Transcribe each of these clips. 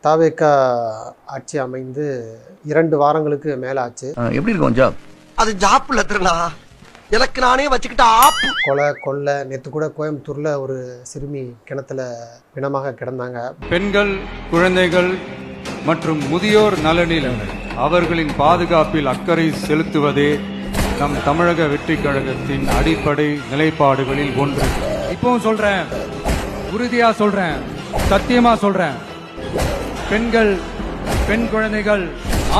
தாவேக்கா ஆட்சி அமைந்து 2 வாரங்களுக்கு மேல ஆச்சு. எப்படி இருக்கும் ஜாப்? அது ஜாப் இல்ல திருநா, எனக்கு நானே வச்சுக்கிட்ட ஆப்பு. கொலை கொள்ளை. நேற்று கூட கோயம்புத்தூர்ல ஒரு சிறுமி கிணத்துல பிணமாக கிடந்தாங்க. பெண்கள், குழந்தைகள் மற்றும் முதியோர் நலனில் அவர்களின் பாதுகாப்பில் அக்கறை செலுத்துவதே நம் தமிழக வெற்றி கழகத்தின் அடிப்படை நிலைப்பாடுகளில் ஒன்று. இப்பவும் சொல்றேன், உறுதியா சொல்றேன், சத்தியமா சொல்றேன், பெண்கள், பெண் குழந்தைகள்,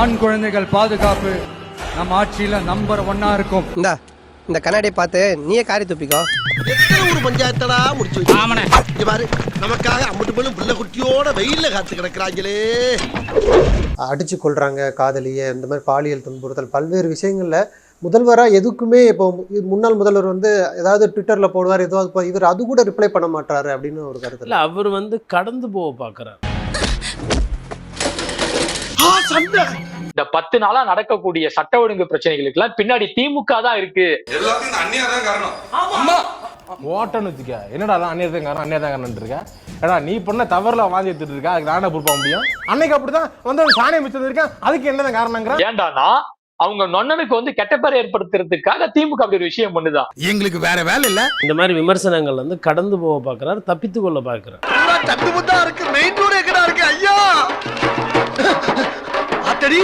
ஆண் குழந்தைகள் பாதுகாப்பு நம் ஆட்சியில நம்பர் 1 இருக்கும். இந்த கண்ணாடியை பார்த்து நீயே காரி துப்பிக்கோ. எத்தனை ஒரு பஞ்சாயத்தடா முடிச்சு வச்சு பாரு, நமக்காக அம்பட்டு பெண்ணும் பிள்ளை குட்டியோட வெயில்ல காத்து கிடக்குறாங்களே. அடிச்சு கொள்றாங்க காதலிய, இந்த மாதிரி பாலியல் துன்புறுத்தல் பல்வேறு விஷயங்கள்ல முதல்வரா எதுக்குமே இப்போ முன்னாள் முதல்வர் வந்து ஏதாவது ட்விட்டர்ல போடுவார், ஏதாவது இவர் அது கூட ரிப்ளை பண்ண மாட்டாரு அப்படின்னு ஒரு கருத்து. இல்ல, அவர் வந்து கடந்து போக பாக்குறாரு. இந்த 10 நாளா நடக்கக்கூடிய சட்ட ஒழுங்கு பிரச்சனைகளுக்கு எல்லாம் பின்னாடி திமுக தான் இருக்கு. எல்லாத்துக்கும் அந்நியா தான் காரணம். ஓட்டன்னு வச்சுக்க, என்னடா அந்நியதான் காரணம், அந்நியதான் காரணம் இருக்க. ஏடா நீ பண்ண தவறுல வாந்தி எடுத்துட்டு இருக்க, அதுக்கு நானே பொறுப்பாக முடியும். அன்னைக்கு அப்படிதான் வந்து சாணியம் மிச்சம் இருக்கேன், அதுக்கு என்னதான் காரணங்கிற. ஏண்டானா அவங்க நொண்ணனுக்கு வந்து கெட்ட பேரை ஏற்படுத்துறதுக்காக திமுக அப்படி ஒரு விஷயம் பண்ணுதான். எங்களுக்கு வேற வேலை இல்ல. இந்த மாதிரி விமர்சனங்கள் வந்து கடந்து போக பாக்குறாரு, தப்பித்து கொள்ள பாக்குறாரு. தட்டுமுட்டா இருக்கு, மெயின் ரோடு எங்கடா இருக்கு ஐயா? ஆத்தடி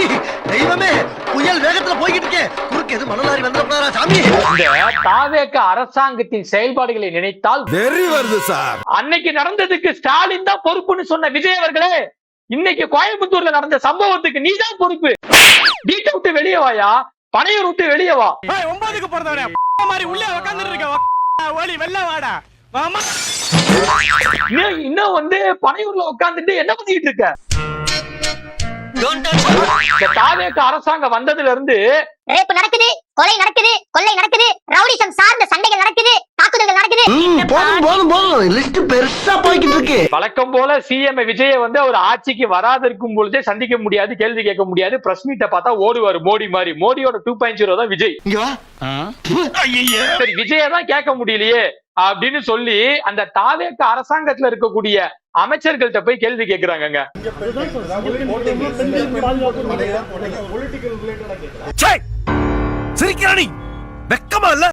தெய்வமே, புயல் வேகத்துல போய்கிட்டு இருக்கே, குறுக்கு எது மணலாரி வந்துடா சாமி. இந்த தாவேக அரசாங்கத்தின் செயல்பாடுகளை நினைத்தால் வெறி வருது சார். அன்னைக்கு நடந்ததுக்கு ஸ்டாலின் தான் பொறுப்புன்னு சொன்ன விஜய் அவர்களே, இன்னைக்கு கோயம்புத்தூர்ல நடந்த சம்பவத்துக்கு நீ தான் பொறுப்பு. வீட்டை விட்டு வெளியே வாயா, பனையூர் விட்டு வெளியே வா. 9க்கு போறதவனே மாதிரி உள்ளே உட்கார்ந்துட்டு இருக்க, ஓடி வெளில வாடா. இன்னும் வந்து பனையூர்ல உட்கார்ந்துட்டு என்ன பண்ணிட்டு இருக்க? தாவேக அரசாங்கம் வந்ததுல இருந்து ரேப் நடக்குது, கொலை நடக்குது, கொள்ளை நடக்குது, ரவுடிசம் சார்ந்த சண்டைகள் நடக்குது, தாக்குதல்கள் நடக்குது. போதும் லிஸ்ட் பெருசா போய்கிட்டு இருக்கு. வழக்கம் போல சிஎம் விஜய வந்து அவர் ஆட்சிக்கு வராதிருக்கும் பொழுதே சந்திக்க முடியாது, கேள்வி கேட்க முடியாது. பிரஸ் மீட்டை பார்த்தா ஓடுவாரு மோடி மாதிரி. மோடியோட 2.0 தான் விஜய். சரி, விஜய தான் கேட்க முடியலையே அப்படின்னு சொல்லி அந்த தாவேக அரசாங்கத்துல இருக்கக்கூடிய அமைச்சர்கள்ட்ட போய் கேள்வி கேட்கிறாங்க.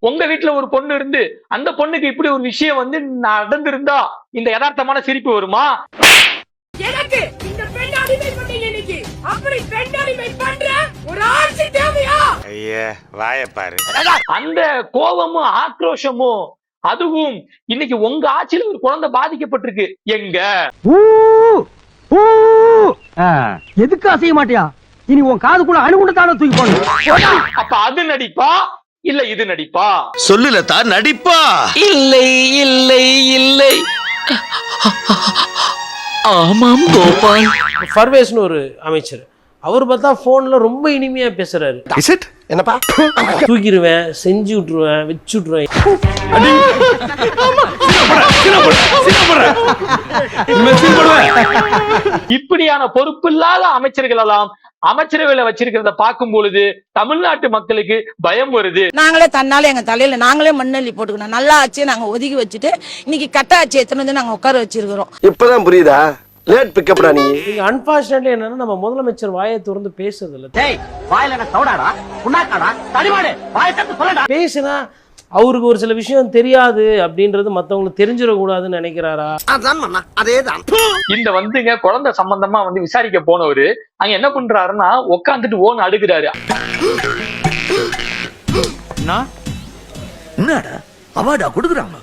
உங்க வீட்டுல ஒரு பொண்ணு இருந்து அந்த பொண்ணுக்கு இப்படி ஒரு விஷயம் வந்து நடந்திருந்தா இந்த யதார்த்தமான சிரிப்பு வருமா? எனக்கு இந்த பெண் அடிமை பண்ணீங்க, இன்னைக்கு அப்படி பெண் அடிமை பண்ற ஒரு ஆட்சி தேவையா? ஐயா வாய பாரு. அந்த கோபமும் ஆக்ரோஷமும், அதுவும் இன்னைக்கு உங்க ஆட்சியில ஒரு குழந்தை பாதிக்கப்பட்டிருக்கு. எங்க எதுக்கு அசைய மாட்டியா? இனி உன் காதுக்குள்ள அணுகுண்டத்தான தூக்கி போடணும். அப்ப அது நடிப்பா இல்ல இது நடிப்பா? சொல்லுல தான் நடிப்பா. இல்லை இல்லை இல்லை, ஆமாம் கோபால். பர்வேஸ்னு ஒரு அமைச்சர், அவர் பார்த்தா போன்ல ரொம்ப இனிமையா பேசுறாரு. என்னப்பா தூக்கிடுவேன், செஞ்சு விட்டுருவேன், வச்சு விட்டுருவேன். இப்படியான பொறுப்பு இல்லாத அமைச்சர்கள் எல்லாம் அமைச்சரவையில வச்சிருக்கிறத பார்க்கும் பொழுது தமிழ்நாட்டு மக்களுக்கு பயம் வருது. நாங்களே தன்னால எங்க தலையில நாங்களே மண்ணள்ளி போட்டுக்கணும். நல்லா ஆச்சு நாங்க ஒதுக்கி வச்சுட்டு இன்னைக்கு கட்ட ஆச்சு எத்தனை வந்து நாங்க உட்கார வச்சிருக்கிறோம். இப்பதான் புரியுதா? லேட் பிக்கப்டா நீ. நீங்க அன்பார்ச்சுனேட்லி என்னன்னா நம்ம முதலமைச்சர் வாயை திறந்து பேசுறது இல்ல. டேய் வாயில என்ன சவுடாடா, புண்ணாக்காடா, தடிமாடு, வாயை திறந்து சொல்லடா. பேசினா அவருக்கு ஒரு சில விஷயம் தெரியாது அப்படின்றது மத்தவங்களுக்கு தெரிஞ்சிடக்கூடாதுன்னு நினைக்கிறாரா? அதான் மண்ணா, அதேதான். இந்த வந்துங்க குழந்தை சம்பந்தமா வந்து விசாரிக்க போனவரு அங்க என்ன பண்றாருன்னா உட்காந்துட்டு ஓன்னு அடுக்குறாரு. என்னடா அவார்டா கொடுக்குறாங்க,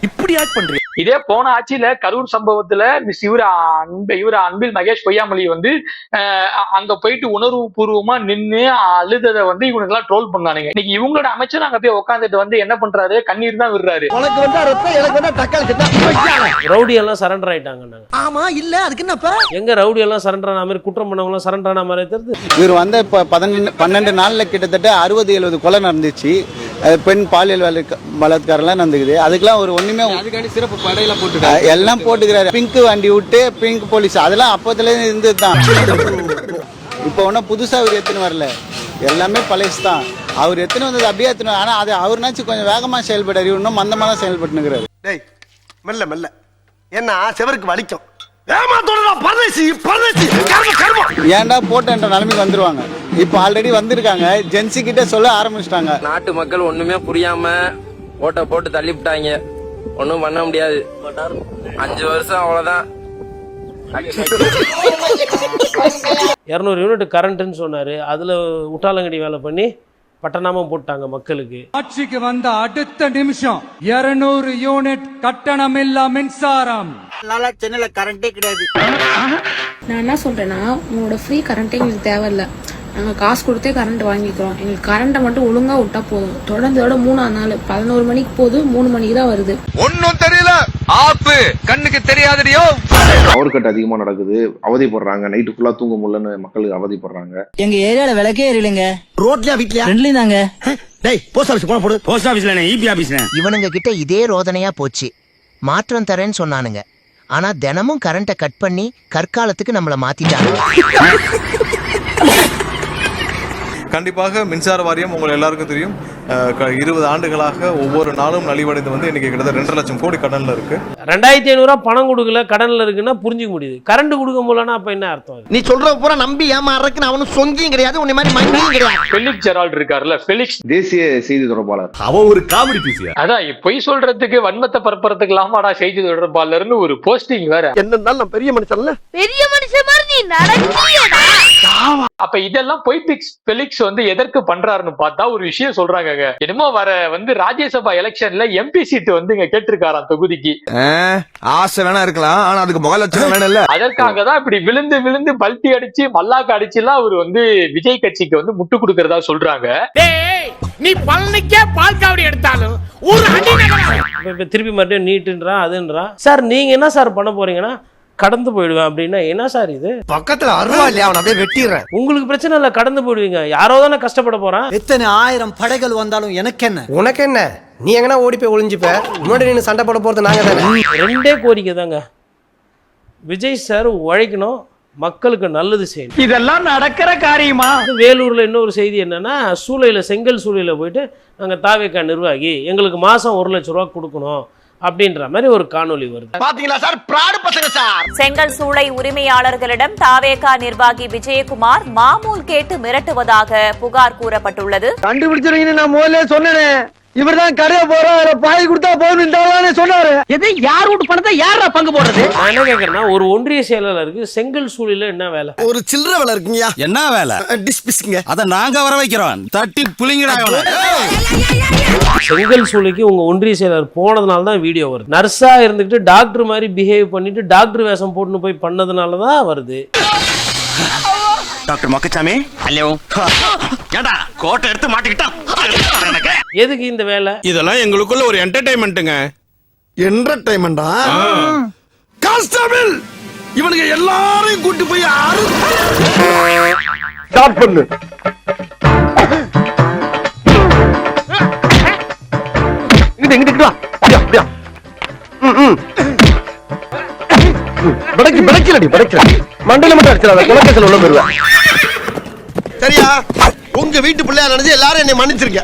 இப்படி ஆக்ட் பண்றீங்க? இதே போன ஆட்சியில கரூர் சம்பவத்துல மிஸ் இவர அன்பில் மகேஷ் பொய்யாமொழி வந்து அங்க போயிட்டு உணர்வு பூர்வமா நின்னு அழுததை வந்து இவனுக்கு எல்லாம் ட்ரோல் பண்ணானுங்க. இன்னைக்கு இவங்களோட அமைச்சர் அங்க போய் உட்காந்துட்டு வந்து என்ன பண்றாரு, கண்ணீர் தான் விடுறாரு. உனக்கு வந்தா ரத்தம், எனக்கு வந்தா தக்காளி சட்னி. ரவுடி எல்லாம் சரண்டர் ஆயிட்டாங்க. ஆமா இல்ல, அதுக்கு என்னப்பா? எங்க ரவுடி எல்லாம் சரண்டர் ஆன மாதிரி, குற்றம் பண்ணவங்க எல்லாம் சரண்டர் ஆன மாதிரி தெரியுது. இவர் வந்த 12 நாள்ல கிட்டத்தட்ட 60-70 கொலை நடந்துச்சு. பெண் பாலியல் பலாத்காரம்லாம் நடந்துக்குது. அதுக்கெல்லாம் ஒரு ஒண்ணுமே சிறப்பு படையில போட்டு எல்லாம் போட்டுக்கிறாரு. பிங்க் வண்டி விட்டு பிங்க் போலீஸ், அதெல்லாம் அப்பத்துல இருந்து தான். இப்ப ஒன்னும் புதுசா அவர் எத்தனை வரல, எல்லாமே பழைய தான். அவர் எத்தனை வந்தது அப்படியே எத்தனை. ஆனா அது அவர்னாச்சும் கொஞ்சம் வேகமா செயல்படாரு, இன்னும் மந்தமா தான் செயல்பட்டுங்கிறாரு. டேய் மெல்ல மெல்ல, ஏன்னா செவருக்கு வலிக்கும். ஏன்டா போட்டன்ற நிலைமைக்கு வந்துருவாங்க. இப்போ ஆல்ரெடி வந்திருக்காங்க, ஜென்சி கிட்ட சொல்ல ஆரம்பிச்சிட்டாங்க. நாட்டு மக்கள் ஒண்ணுமே புரியாம ஓட்ட போட்டு தள்ளிவிட்டாங்க. ஒண்ணும் பண்ண முடியாது. 5 வருஷம் அவ்வளவுதான். 200 யூனிட் கரண்ட்னு சொன்னாரு. அதுல உட்டாலங்கடி வேலை பண்ணி பட்டணமும் போட்டாங்க மக்களுக்கு. ஆட்சிக்கு வந்த அடுத்த நிமிஷம் 200 யூனிட் கட்டணம் இல்ல மின்சாரம். சென்னையில கரண்டே கிடையாது. நான் என்ன சொல்றேன்னா, உங்களோட ஃப்ரீ கரண்ட்டே எங்களுக்கு தேவையில்ல. நாங்க காசு கொடுத்தே கரண்ட் வாங்கிக்கிறோம். எங்களுக்கு கரண்ட்டை மட்டும் ஒழுங்கா விட்டா போதும். தொடர்ந்தோட 3ஆம் நாள் 11 மணிக்கு போகுது, 3 மணிக்கு தான் வருது. ஒன்னும் தெரியல, ஆப்பு கண்ணுக்கு தெரியாதடியோ. பவர் கட் அதிகமா நடக்குது, அவதிப்படுறாங்க. நைட்டு ஃபுல்லா தூங்க முடியலன்னு மக்களுக்கு அவதிப்படுறாங்க. எங்க ஏரியால விளக்கே எரியலங்க. ரோட்லயா வீட்லயா? ரெண்டுலயும் தாங்க. டேய், போஸ்ட் ஆபீஸ் போன போடு. போஸ்ட் ஆபீஸ்ல இபி ஆபீஸ்ல. இவனுங்க கிட்ட இதே ரோதனையா போச்சு. மாற்றம் தரேன்னு சொன்னானுங்க. ஆனா தினமும் கரண்ட்டை கட் பண்ணி கற்காலத்துக்கு நம்மள மாத்திட்டாங்க. கண்டிப்பாக மின்சார வாரியம் உங்களை எல்லாருக்கும் தெரியும், 20 ஆண்டுகளாக ஒவ்வொரு நாளும் நலிவடைந்து வந்து இன்னைக்கு கிட்டத்தட்ட 2.5 லட்சம் கோடி கடன்ல இருக்கு. 2500 பணம் கொடுக்கல, கடன்ல இருக்குன்னா புரிஞ்சுக்க முடியுது. கரண்ட் கொடுக்க முடியலன்னா அப்ப என்ன அர்த்தம்? நீ சொல்ற பூரா நம்பி ஏமாறதுக்கு நான் அவனும் சொங்கியும் கிடையாது, உன்னை மாதிரி மங்கியும் கிடையாது. ஃபெலிக்ஸ் ஜெரால்ட் இருக்காருல்ல, ஃபெலிக்ஸ் தேசிய செய்தி தொடர்பாளர். அவன் ஒரு காமெடி பீஸியா. அதான் பொய் சொல்றதுக்கு வன்மத்தை பரப்புறதுக்கு இல்லாமடா செய்தி தொடர்பாளர்னு ஒரு போஸ்டிங் வேற. என்னன்னாலும் நான் பெரிய மனுஷன்ல. பெரிய மனுஷன் மாதிரி நீ நடக்கியடா. அப்ப இதெல்லாம் பொய் ஃபெலிக்ஸ் வந்து எதற்கு பண்றாருன்னு பார்த்தா ஒரு விஷயம் சொல்றாங்க. என்னமோ வர வந்து ராஜ்யசபா எலெக்ஷன்ல எம்பி சீட் வந்து இங்க கேட்டிருக்காராம் தொகுதிக்கு. ஆசை வேணா இருக்கலாம், ஆனா அதுக்கு முக லட்சணம் வேணும் இல்ல. அதற்காக தான் இப்படி விழுந்து விழுந்து பல்ட்டி அடிச்சு மல்லாக்க அடிச்சு எல்லாம் அவர் வந்து விஜய் கட்சிக்கு வந்து முட்டு கொடுக்கறதா சொல்றாங்க. நீ பழனிக்கே பால் காவடி எடுத்தாலும் திருப்பி மறுபடியும் நீட்டுன்றா அதுன்றா. சார் நீங்க என்ன சார் பண்ண போறீங்கன்னா கடந்து போயிடுவேன் அப்படின்னா என்ன சார் இது? பக்கத்துல அருவா இல்லையா, அவன் அப்படியே வெட்டிடுறேன். உங்களுக்கு பிரச்சனை இல்ல, கடந்து போயிடுவீங்க. யாரோ தானே கஷ்டப்பட போறான். எத்தனை 1000 படைகள் வந்தாலும் எனக்கு என்ன? உனக்கு என்ன? நீ எங்கன்னா ஓடி போய் ஒளிஞ்சுப்ப. முன்னாடி நீ சண்டை போட போறது நாங்க தானே. 2 கோரிக்கை தாங்க. விஜய் சார் உழைக்கணும், மக்களுக்கு நல்லது செய்யணும். இதெல்லாம் நடக்கிற காரியமா? வேலூர்ல இன்னொரு செய்தி என்னன்னா, சூளையில செங்கல் சூளையில போயிட்டு நாங்க தாவேக்கா நிர்வாகி எங்களுக்கு மாசம் 1 லட்சம் ரூபாய் கொடுக்கணும் அப்படின்ற மாதிரி ஒரு காணொளி வருது. பாத்தீங்களா சார், பிராடு பசங்க சார். செங்கல் சூளை உரிமையாளர்களிடம் தாவேகா நிர்வாகி விஜயகுமார் மாமூல் கேட்டு மிரட்டுவதாக புகார் கூறப்பட்டுள்ளது. கண்டுபிடிச்சிருக்கீங்கன்னு நான் முதல்ல சொன்னேனே. இவர்தான் கடையை போறாரு, பாய் கொடுத்தா போகணும்னு சொன்னாரு. எது யார் வீட்டு பணத்தை யாரா பங்கு போடுறது? நான் என்ன கேக்குறேன்னா, ஒரு ஒன்றிய செயலாளருக்கு செங்கல் சூளையில என்ன வேலை? ஒரு சில்லற வேலை இருக்குங்கயா. என்ன வேலை? டிஸ்பிஸ்ங்க. அத நாங்க வர வைக்கிறோம், தட்டி புளிங்கடா. செங்கல் சூளைக்கு உங்க ஒன்றிய செயலர் போனதுனால தான் வீடியோ வருது. நர்ஸா இருந்துட்டு டாக்டர் மாதிரி பிஹேவ் பண்ணிட்டு டாக்டர் வேஷம் போட்டுன்னு போய் பண்ணதுனால தான் வருது. Doctor Mokkasamy, hello. ஏடா கோட்டை எடுத்து மாட்டிக்கிட்டா எதுக்கு இந்த வேலை? இதெல்லாம் எங்களுக்குள்ள ஒரு என்டர்டெயின்மெண்ட்டுங்க. என்டர்டெயின்மெண்டா? கான்ஸ்டபிள், இவனுக்கு எல்லாரையும் கூட்டி போய் ஸ்டார்ட் பண்ணு. இங்கிட்டு வா. அப்படியா? மண்டையில மட்டும் அடிச்சிடாத, குலக்கேசல் உள்ள போயிருவேன். சரியா? உங்க வீட்டு பிள்ளையா நினைச்சு எல்லாரும் என்னை மன்னிச்சிருக்க.